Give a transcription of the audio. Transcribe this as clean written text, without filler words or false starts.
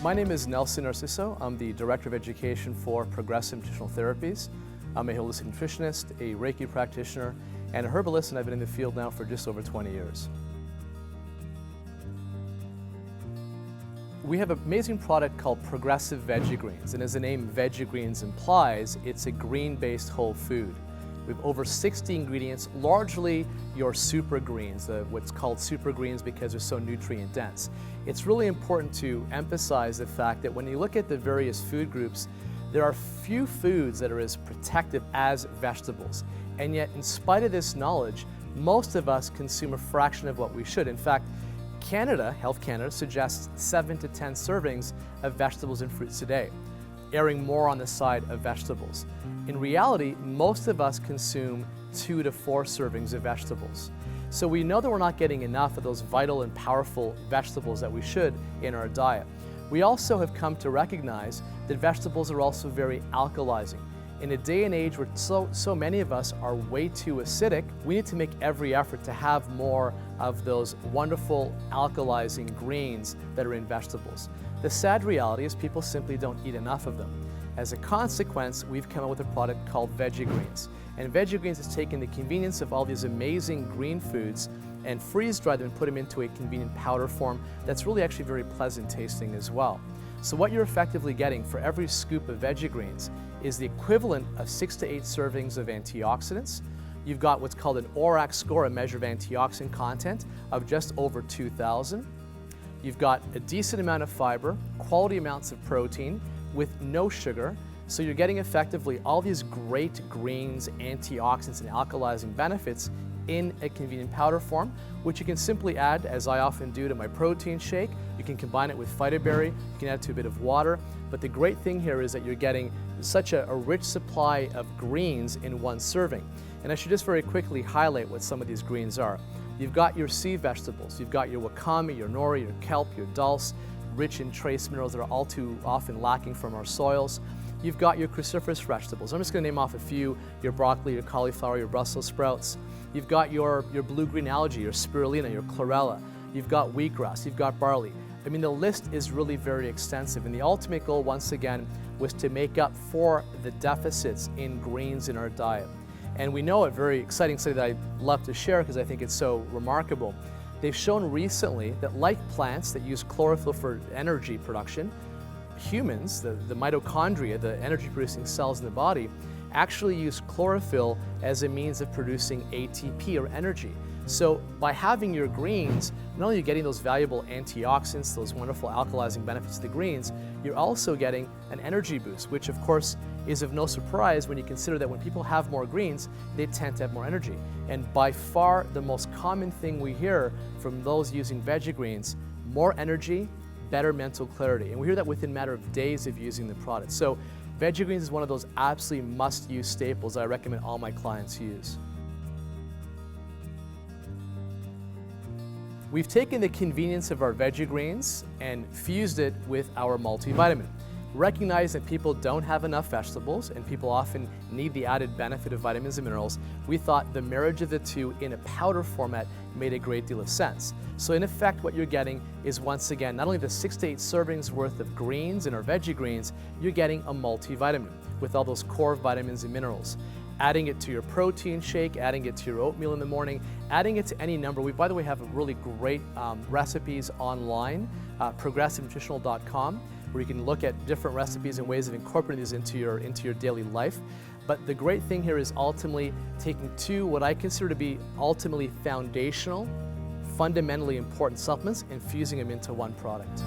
My name is Nelson Narciso. I'm the Director of Education for Progressive Nutritional Therapies. I'm a holistic nutritionist, a Reiki practitioner, and a herbalist, and I've been in the field now for just over 20 years. We have an amazing product called Progressive Vegegreens, and as the name Vegegreens implies, it's a green-based whole food. We have over 60 ingredients, largely your super greens, what's called super greens because they're so nutrient dense. It's really important to emphasize the fact that when you look at the various food groups, there are few foods that are as protective as vegetables. And yet, in spite of this knowledge, most of us consume a fraction of what we should. In fact, Health Canada suggests 7 to 10 servings of vegetables and fruits a day, erring more on the side of vegetables. In reality, most of us consume 2 to 4 servings of vegetables. So we know that we're not getting enough of those vital and powerful vegetables that we should in our diet. We also have come to recognize that vegetables are also very alkalizing. In a day and age where so many of us are way too acidic, we need to make every effort to have more of those wonderful alkalizing greens that are in vegetables. The sad reality is people simply don't eat enough of them. As a consequence, we've come up with a product called Vegegreens. And Vegegreens has taken the convenience of all these amazing green foods and freeze-dried them and put them into a convenient powder form that's really actually very pleasant tasting as well. So what you're effectively getting for every scoop of Vegegreens is the equivalent of 6 to 8 servings of antioxidants. You've got what's called an ORAC score, a measure of antioxidant content, of just over 2,000. You've got a decent amount of fiber, quality amounts of protein with no sugar. So you're getting effectively all these great greens, antioxidants, and alkalizing benefits in a convenient powder form, which you can simply add, as I often do, to my protein shake. You can combine it with Phytoberry, you can add it to a bit of water. But the great thing here is that you're getting such a rich supply of greens in one serving. And I should just very quickly highlight what some of these greens are. You've got your sea vegetables, you've got your WAKAME, your nori, your kelp, your dulse, rich in trace minerals that are all too often lacking from our soils. You've got your cruciferous vegetables. I'm just going to name off a few: your broccoli, your cauliflower, your Brussels sprouts. You've got your blue-green algae, your spirulina, your chlorella. You've got wheatgrass, you've got barley. I mean, the list is really very extensive, and the ultimate goal, once again, was to make up for the deficits in greens in our diet. And we know a very exciting study that I'd love to share because I think it's so remarkable. They've shown recently that, like plants that use chlorophyll for energy production, humans, the mitochondria, the energy-producing cells in the body, actually use chlorophyll as a means of producing ATP, or energy. So by having your greens, not only are you getting those valuable antioxidants, those wonderful alkalizing benefits of the greens, you're also getting an energy boost, which of course is of no surprise when you consider that when people have more greens, they tend to have more energy. And by far the most common thing we hear from those using Vegegreens: more energy, better mental clarity. And we hear that within a matter of days of using the product. So Vegegreens is one of those absolutely must-use staples I recommend all my clients use. We've taken the convenience of our Vegegreens and fused it with our multivitamin. Recognize that people don't have enough vegetables and people often need the added benefit of vitamins and minerals. We thought the marriage of the two in a powder format made a great deal of sense. So in effect, what you're getting is, once again, not only the 6 to 8 servings worth of greens in our Vegegreens, you're getting a multivitamin with all those core vitamins and minerals. Adding it to your protein shake, adding it to your oatmeal in the morning, adding it to any number. We, by the way, have really great recipes online, progressivenutritional.com, where you can look at different recipes and ways of incorporating these into your daily life. But the great thing here is ultimately taking two, what I consider to be ultimately foundational, fundamentally important supplements, and fusing them into one product.